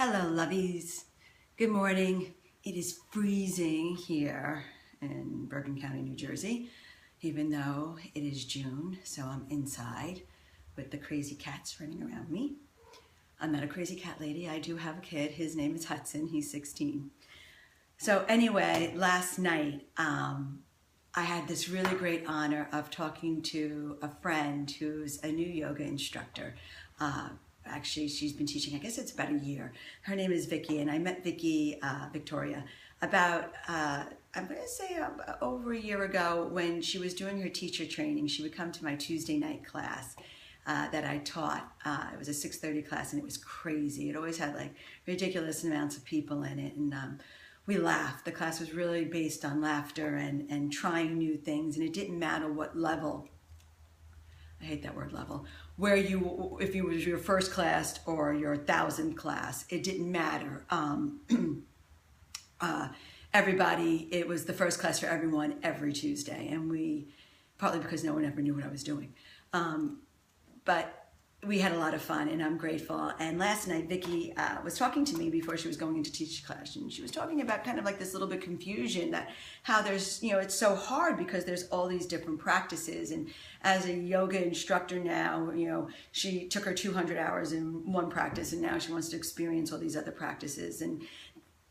Hello, lovies. Good morning. It is freezing here in Bergen County, New Jersey, even though it is June, so I'm inside with the crazy cats running around me. I'm not a crazy cat lady. I do have a kid. His name is Hudson. He's 16. So anyway, last night, I had this really great honor of talking to a friend who's a new yoga instructor. Actually, she's been teaching, I guess it's about a year. Her name is Vicky, and I met Victoria, about, I'm going to say over a year ago when she was doing her teacher training. She would come to my Tuesday night class that I taught. It was a 6:30 class, and it was crazy. It always had like ridiculous amounts of people in it, and we laughed. The class was really based on laughter and trying new things, and it didn't matter what level. I hate that word level, where if you was your first class or your 1,000th class, it didn't matter. Everybody, it was the first class for everyone every Tuesday, and partly because no one ever knew what I was doing. But we had a lot of fun, and I'm grateful. And last night, Vicky was talking to me before she was going into teach class, and she was talking about kind of like this little bit confusion that how there's, it's so hard because there's all these different practices. And as a yoga instructor now, she took her 200 hours in one practice, and now she wants to experience all these other practices. And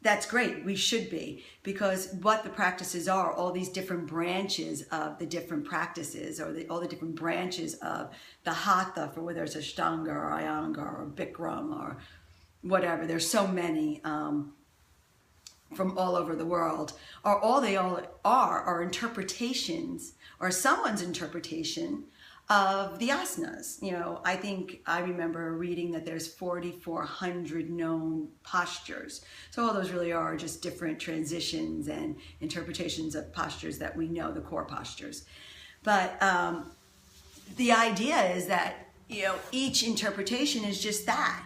that's great. We should be, because what the practices are, all these different branches of the different practices, or all the different branches of the hatha, for whether it's Ashtanga or Iyengar or Bikram or whatever. There's so many from all over the world. They all are interpretations, or someone's interpretation of the asanas. I remember reading that there's 4,400 known postures. So all those really are just different transitions and interpretations of postures that we know, the core postures. But the idea is that, each interpretation is just that.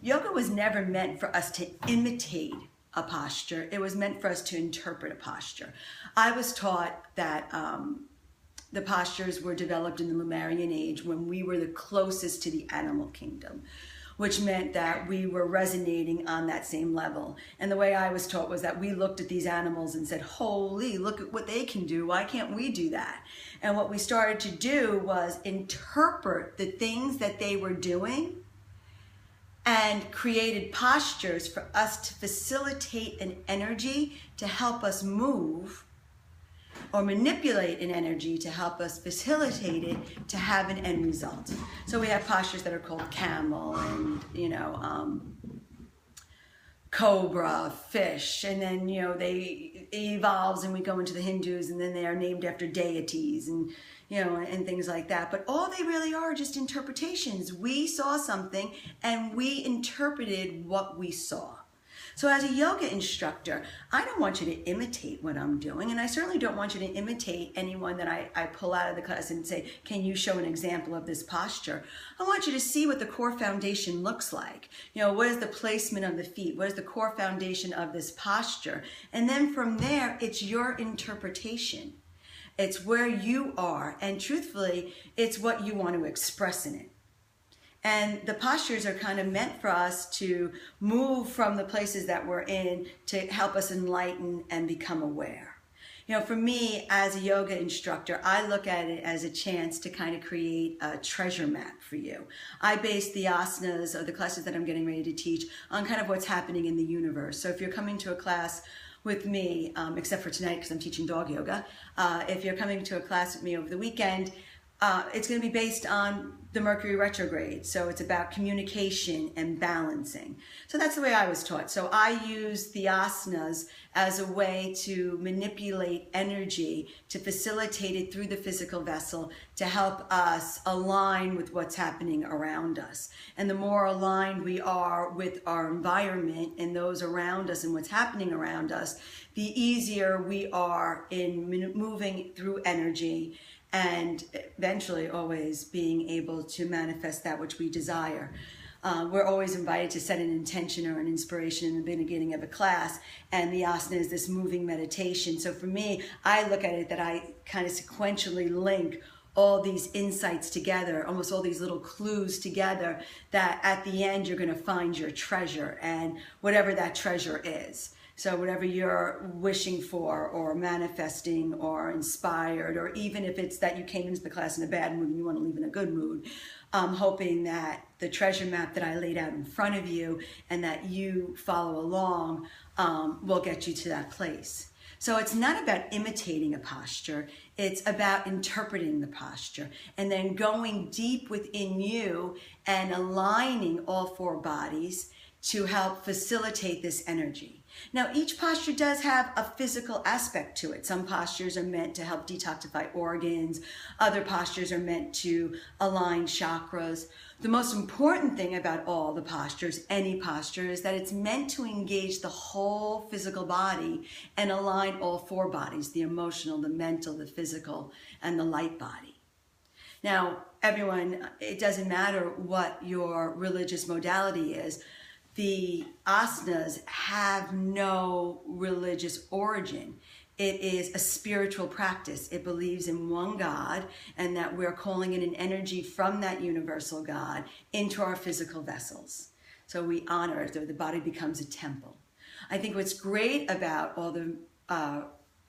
Yoga was never meant for us to imitate a posture. It was meant for us to interpret a posture. I was taught that the postures were developed in the Lemurian age when we were the closest to the animal kingdom, which meant that we were resonating on that same level. And the way I was taught was that we looked at these animals and said, holy, look at what they can do. Why can't we do that? And what we started to do was interpret the things that they were doing and created postures for us to facilitate an energy to help us move, or manipulate an energy to help us facilitate it to have an end result. So we have postures that are called camel and, cobra, fish, and then, it evolves and we go into the Hindus, and then they are named after deities and, and things like that. But all they really are just interpretations. We saw something and we interpreted what we saw. So as a yoga instructor, I don't want you to imitate what I'm doing, and I certainly don't want you to imitate anyone that I pull out of the class and say, can you show an example of this posture? I want you to see what the core foundation looks like. What is the placement of the feet? What is the core foundation of this posture? And then from there, it's your interpretation. It's where you are, and truthfully, it's what you want to express in it. And the postures are kind of meant for us to move from the places that we're in to help us enlighten and become aware. For me, as a yoga instructor, I look at it as a chance to kind of create a treasure map for you. I base the asanas, or the classes that I'm getting ready to teach, on kind of what's happening in the universe. So if you're coming to a class with me, except for tonight because I'm teaching dog yoga, if you're coming to a class with me over the weekend, it's going to be based on the Mercury retrograde. So it's about communication and balancing. So that's the way I was taught. So I use the asanas as a way to manipulate energy, to facilitate it through the physical vessel, to help us align with what's happening around us. And the more aligned we are with our environment and those around us and what's happening around us, the easier we are in moving through energy, and eventually always being able to manifest that which we desire. We're always invited to set an intention or an inspiration in the beginning of a class, and the asana is this moving meditation. So for me, I look at it that I kind of sequentially link all these insights together, almost all these little clues together, that at the end you're going to find your treasure, and whatever that treasure is. So whatever you're wishing for or manifesting or inspired, or even if it's that you came into the class in a bad mood and you want to leave in a good mood, I'm hoping that the treasure map that I laid out in front of you and that you follow along will get you to that place. So it's not about imitating a posture, it's about interpreting the posture and then going deep within you and aligning all four bodies to help facilitate this energy. Now, each posture does have a physical aspect to it. Some postures are meant to help detoxify organs. Other postures are meant to align chakras. The most important thing about all the postures, any posture, is that it's meant to engage the whole physical body and align all four bodies, the emotional, the mental, the physical, and the light body. Now, everyone, it doesn't matter what your religious modality is. The asanas have no religious origin. It is a spiritual practice. It believes in one God and that we're calling in an energy from that universal God into our physical vessels. So we honor it, the body becomes a temple. I think what's great about all the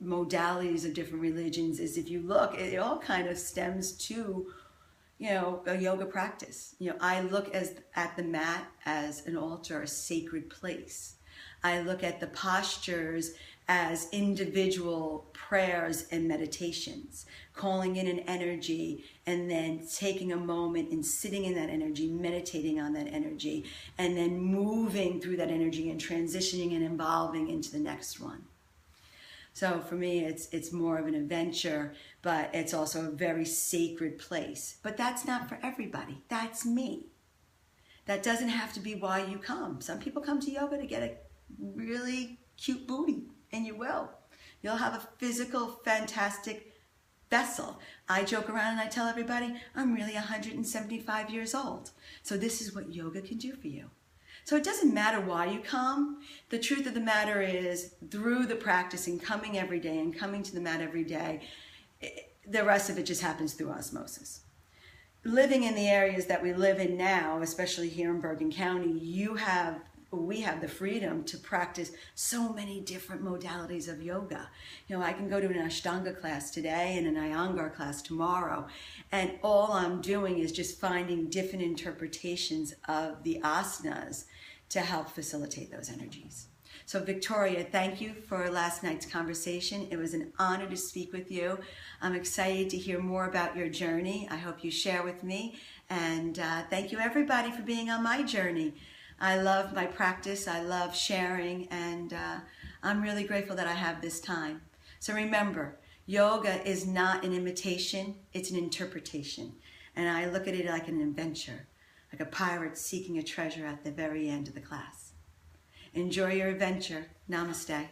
modalities of different religions is if you look, it all kind of stems to a yoga practice. I look at the mat as an altar, a sacred place. I look at the postures as individual prayers and meditations, calling in an energy and then taking a moment and sitting in that energy, meditating on that energy, and then moving through that energy and transitioning and evolving into the next one. So for me, it's more of an adventure, but it's also a very sacred place. But that's not for everybody. That's me. That doesn't have to be why you come. Some people come to yoga to get a really cute booty, and you will. You'll have a physical, fantastic vessel. I joke around and I tell everybody, I'm really 175 years old. So this is what yoga can do for you. So it doesn't matter why you come. The truth of the matter is, through the practice and coming every day and coming to the mat every day, the rest of it just happens through osmosis. Living in the areas that we live in now, especially here in Bergen County, we have the freedom to practice so many different modalities of yoga. I can go to an Ashtanga class today and an Iyengar class tomorrow, and all I'm doing is just finding different interpretations of the asanas to help facilitate those energies. So Victoria, thank you for last night's conversation. It was an honor to speak with you. I'm excited to hear more about your journey. I hope you share with me, and thank you everybody for being on my journey. I love my practice, I love sharing, and I'm really grateful that I have this time. So remember, yoga is not an imitation, it's an interpretation. And I look at it like an adventure, like a pirate seeking a treasure at the very end of the class. Enjoy your adventure. Namaste.